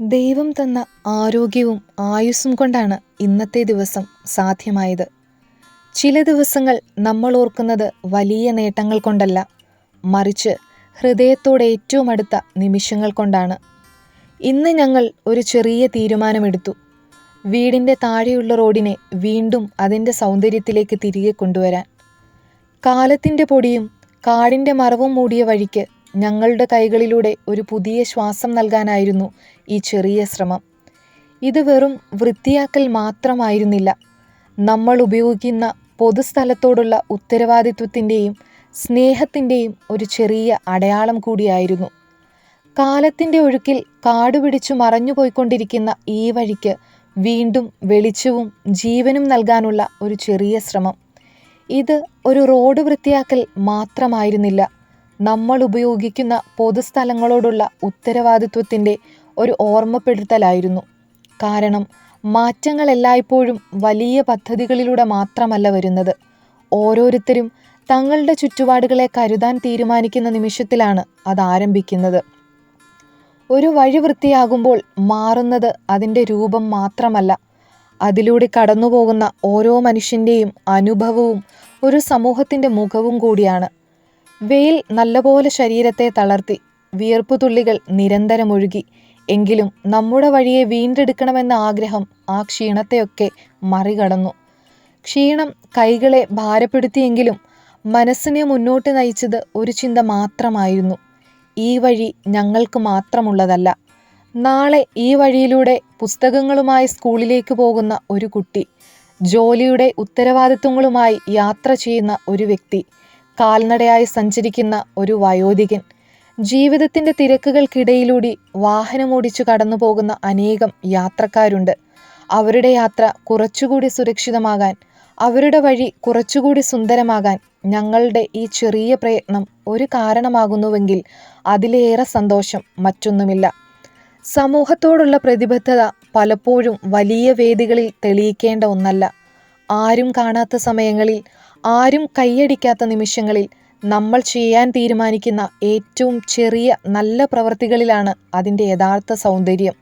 ദൈവം തന്ന ആരോഗ്യവും ആയുസ്സും കൊണ്ടാണ് ഇന്നത്തെ ദിവസം സാധ്യമായത്. ചില ദിവസങ്ങൾ നമ്മൾ ഓർക്കുന്നത് വലിയ നേട്ടങ്ങൾ കൊണ്ടല്ല, മറിച്ച് ഹൃദയത്തോട് ഏറ്റവും അടുത്ത നിമിഷങ്ങൾ കൊണ്ടാണ്. ഇന്ന് ഞങ്ങൾ ഒരു ചെറിയ തീരുമാനമെടുത്തു. വീടിൻ്റെ താഴെയുള്ള റോഡിനെ വീണ്ടും അതിൻ്റെ സൗന്ദര്യത്തിലേക്ക് തിരികെ കൊണ്ടുവരാൻ. കാലത്തിൻ്റെ പൊടിയും കാടിൻ്റെ മറവും മൂടിയ വഴിക്ക് ഞങ്ങളുടെ കൈകളിലൂടെ ഒരു പുതിയ ശ്വാസം നൽകാനായിരുന്നു ഈ ചെറിയ ശ്രമം. ഇത് വെറും വൃത്തിയാക്കൽ മാത്രമായിരുന്നില്ല, നമ്മൾ ഉപയോഗിക്കുന്ന പൊതുസ്ഥലത്തോടുള്ള ഉത്തരവാദിത്വത്തിൻ്റെയും സ്നേഹത്തിൻ്റെയും ഒരു ചെറിയ അടയാളം കൂടിയായിരുന്നു. കാലത്തിൻ്റെ ഒഴുക്കിൽ കാടുപിടിച്ചു മറഞ്ഞുപോയിക്കൊണ്ടിരിക്കുന്ന ഈ വഴിക്ക് വീണ്ടും വെളിച്ചവും ജീവനും നൽകാനുള്ള ഒരു ചെറിയ ശ്രമം. ഇത് ഒരു റോഡ് വൃത്തിയാക്കൽ മാത്രമായിരുന്നില്ല, നമ്മൾ ഉപയോഗിക്കുന്ന പൊതുസ്ഥലങ്ങളോടുള്ള ഉത്തരവാദിത്വത്തിൻ്റെ ഒരു ഓർമ്മപ്പെടുത്തലായിരുന്നു. കാരണം മാറ്റങ്ങൾ എല്ലായ്പ്പോഴും വലിയ പദ്ധതികളിലൂടെ മാത്രമല്ല വരുന്നത്. ഓരോരുത്തരും തങ്ങളുടെ ചുറ്റുപാടുകളെ കരുതാൻ തീരുമാനിക്കുന്ന നിമിഷത്തിലാണ് അത് ആരംഭിക്കുന്നത്. ഒരു വഴി വൃത്തിയാകുമ്പോൾ മാറുന്നത് അതിൻ്റെ രൂപം മാത്രമല്ല, അതിലൂടെ കടന്നുപോകുന്ന ഓരോ മനുഷ്യൻ്റെയും അനുഭവവും ഒരു സമൂഹത്തിൻ്റെ മുഖവും കൂടിയാണ്. വെയിൽ നല്ലപോലെ ശരീരത്തെ തളർത്തി, വിയർപ്പുതുള്ളികൾ നിരന്തരം ഒഴുകി. എങ്കിലും നമ്മുടെ വഴിയെ വീണ്ടെടുക്കണമെന്ന ആഗ്രഹം ആ ക്ഷീണത്തെയൊക്കെ മറികടന്നു. ക്ഷീണം കൈകളെ ഭാരപ്പെടുത്തിയെങ്കിലും മനസ്സിനെ മുന്നോട്ട് നയിച്ചത് ഒരു ചിന്ത മാത്രമായിരുന്നു: ഈ വഴി ഞങ്ങൾക്ക് മാത്രമുള്ളതല്ല. നാളെ ഈ വഴിയിലൂടെ പുസ്തകങ്ങളുമായി സ്കൂളിലേക്ക് പോകുന്ന ഒരു കുട്ടി, ജോലിയുടെ ഉത്തരവാദിത്വങ്ങളുമായി യാത്ര ചെയ്യുന്ന ഒരു വ്യക്തി, കാൽനടയായി സഞ്ചരിക്കുന്ന ഒരു വയോധികൻ, ജീവിതത്തിൻ്റെ തിരക്കുകൾക്കിടയിലൂടെ വാഹനമോടിച്ചു കടന്നു പോകുന്ന അനേകം യാത്രക്കാരുണ്ട്. അവരുടെ യാത്ര കുറച്ചുകൂടി സുരക്ഷിതമാകാൻ, അവരുടെ വഴി കുറച്ചുകൂടി സുന്ദരമാകാൻ ഞങ്ങളുടെ ഈ ചെറിയ പ്രയത്നം ഒരു കാരണമാകുന്നുവെങ്കിൽ അതിലേറെ സന്തോഷം മറ്റൊന്നുമില്ല. സമൂഹത്തോടുള്ള പ്രതിബദ്ധത പലപ്പോഴും വലിയ വേദികളിൽ തെളിയിക്കേണ്ട ഒന്നല്ല. ആരും കാണാത്ത സമയങ്ങളിൽ, ആരും കൈയടിക്കാത്ത നിമിഷങ്ങളിൽ നമ്മൾ ചെയ്യാൻ തീരുമാനിക്കുന്ന ഏറ്റവും ചെറിയ നല്ല പ്രവൃത്തികളിലാണ് അതിൻ്റെ യഥാർത്ഥ സൗന്ദര്യം.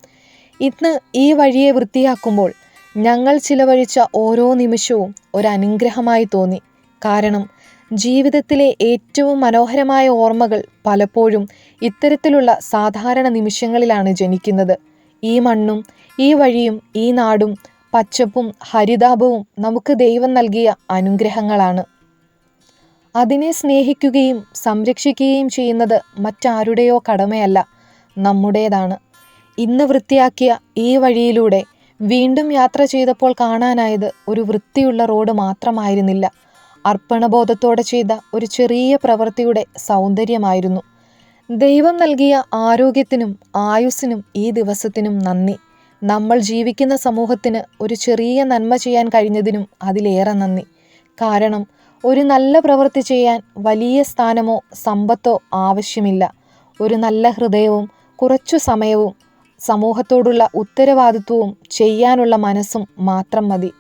ഇന്ന് ഈ വഴിയെ വൃത്തിയാക്കുമ്പോൾ ഞങ്ങൾ ചിലവഴിച്ച ഓരോ നിമിഷവും ഒരു അനുഗ്രഹമായി തോന്നി. കാരണം ജീവിതത്തിലെ ഏറ്റവും മനോഹരമായ ഓർമ്മകൾ പലപ്പോഴും ഇത്തരത്തിലുള്ള സാധാരണ നിമിഷങ്ങളിലാണ് ജനിക്കുന്നത്. ഈ മണ്ണും ഈ വഴിയും ഈ നാടും പച്ചപ്പും ഹരിതാപവും നമുക്ക് ദൈവം നൽകിയ അനുഗ്രഹങ്ങളാണ്. അതിനെ സ്നേഹിക്കുകയും സംരക്ഷിക്കുകയും ചെയ്യുന്നത് മറ്റാരുടെയോ കടമയല്ല, നമ്മുടേതാണ്. ഇന്ന് വൃത്തിയാക്കിയ ഈ വഴിയിലൂടെ വീണ്ടും യാത്ര ചെയ്തപ്പോൾ കാണാനായത് ഒരു വൃത്തിയുള്ള റോഡ് മാത്രമായിരുന്നില്ല, അർപ്പണബോധത്തോടെ ചെയ്ത ഒരു ചെറിയ പ്രവൃത്തിയുടെ സൗന്ദര്യമായിരുന്നു. ദൈവം നൽകിയ ആരോഗ്യത്തിനും ആയുസ്സിനും ഈ ദിവസത്തിനും നന്ദി. നമ്മൾ ജീവിക്കുന്ന സമൂഹത്തിന് ഒരു ചെറിയ നന്മ ചെയ്യാൻ കഴിഞ്ഞതിനും അതിലേറെ നന്ദി. കാരണം ഒരു നല്ല പ്രവൃത്തി ചെയ്യാൻ വലിയ സ്ഥാനമോ സമ്പത്തോ ആവശ്യമില്ല. ഒരു നല്ല ഹൃദയവും കുറച്ചു സമയവും സമൂഹത്തോടുള്ള ഉത്തരവാദിത്വവും ചെയ്യാനുള്ള മനസ്സും മാത്രം മതി.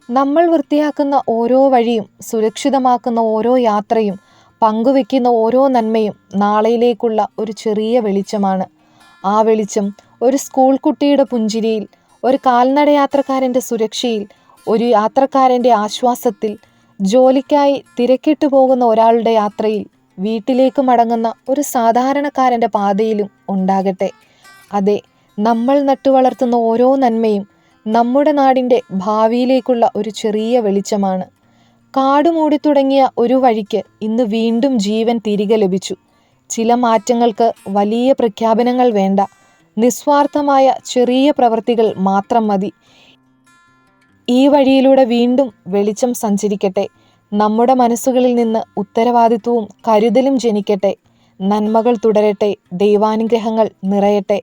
നമ്മൾ വൃത്തിയാക്കുന്ന ഓരോ വഴിയും, സുരക്ഷിതമാക്കുന്ന ഓരോ യാത്രയും, പങ്കുവെക്കുന്ന ഓരോ നന്മയും നാളെയിലേക്കുള്ള ഒരു ചെറിയ വെളിച്ചമാണ്. ആ വെളിച്ചം ഒരു സ്കൂൾ കുട്ടിയുടെ പുഞ്ചിരിയിൽ, ഒരു കാൽനടയാത്രക്കാരൻ്റെ സുരക്ഷയിൽ, ഒരു യാത്രക്കാരൻ്റെ ആശ്വാസത്തിൽ, ജോലിക്കായി തിരക്കിട്ടു പോകുന്ന ഒരാളുടെ യാത്രയിൽ, വീട്ടിലേക്ക് മടങ്ങുന്ന ഒരു സാധാരണക്കാരൻ്റെ പാതയിലും ഉണ്ടാകട്ടെ. അതെ, നമ്മൾ നട്ടുവളർത്തുന്ന ഓരോ നന്മയും നമ്മുടെ നാടിൻ്റെ ഭാവിയിലേക്കുള്ള ഒരു ചെറിയ വെളിച്ചമാണ്. കാടുമൂടി തുടങ്ങിയ ഒരു വഴിക്ക് ഇന്ന് വീണ്ടും ജീവൻ തിരികെ ലഭിച്ചു. ചില മാറ്റങ്ങൾക്ക് വലിയ പ്രഖ്യാപനങ്ങൾ വേണ്ട, നിസ്വാർത്ഥമായ ചെറിയ പ്രവൃത്തികൾ മാത്രം മതി. ഈ വഴിയിലൂടെ വീണ്ടും വെളിച്ചം സഞ്ചരിക്കട്ടെ. നമ്മുടെ മനസ്സുകളിൽ നിന്ന് ഉത്തരവാദിത്വവും കരുതലും ജനിക്കട്ടെ. നന്മകൾ തുടരട്ടെ. ദൈവാനുഗ്രഹങ്ങൾ നിറയട്ടെ.